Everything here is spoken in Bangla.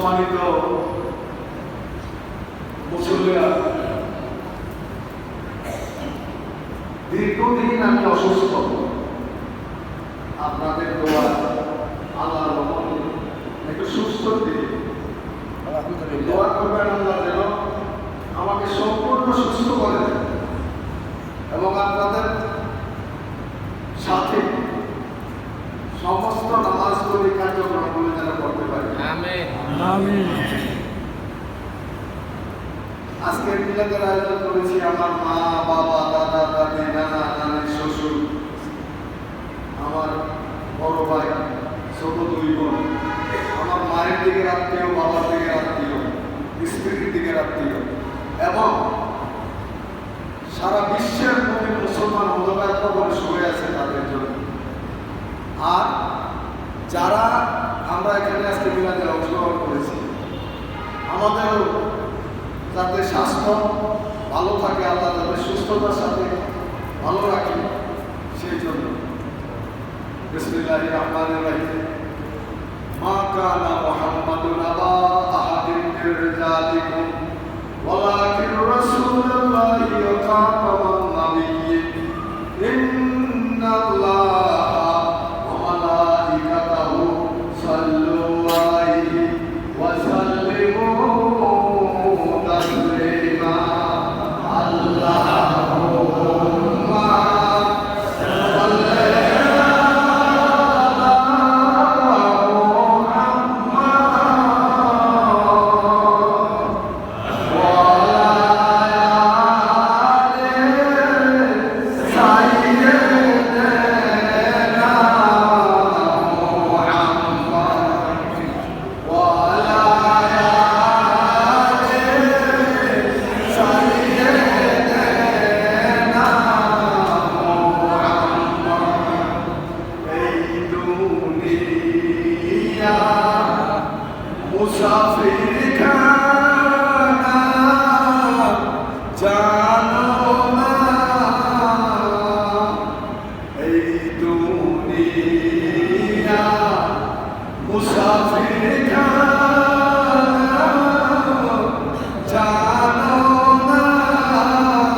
সম্মানিত মুসলিয়া, দীর্ঘদিন আমি অসুস্থ। আপনাদের দোয়া আল্লাহর রহমতে একটু সুস্থ দিকে দোয়া করবেন। আল্লাহ যেন আমাকে সম্পূর্ণ সুস্থ করে দেন এবং আপনাদের সাথে সমস্ত নামাজগুলি কার্যক্রমগুলি যেন করতে পারি। আমিন। আজকে মিলাদের আয়োজন করেছি আমার মা, বাবা, দাদা, দাদি, নানা, নানি, শ্বশুর, আমার বড় ভাই, ছোট দুই বোন, আমার মায়ের দিকের আত্মীয়, বাবার দিকের আত্মীয়, স্ত্রীর দিকের আত্মীয় এবং সারা বিশ্বের মুমিন মুসলমান অন্ধকার কবরে শুয়ে আছে তাদের জন্য। আর যারা আমরা এখানে আজকে মিলাদে অংশগ্রহণ করেছি, আমাদেরও যাতে স্বাস্থ্য ভালো থাকে, আল্লাহ যাতে সুস্থতার সাথে ভালো রাখে, সেই জন্য বিসমিল্লাহির রহমানির রহিম। মা কানা মুহাম্মাদুন আবা আহাদিন মির রিজালিকুম ওয়ালাকিন রাসূলুল্লাহি ওয়া খাতামান নাবিয়্যিন। ইন্নাল্লাহা ওয়া মালাইকাতাহু সাল্লু আলাইহি ওয়া সাল্লিমু তাসলিমা। আল্লাহুম্মা মুসাফির খানা জানো না, এই দুনিয়া মুসাফির খানা।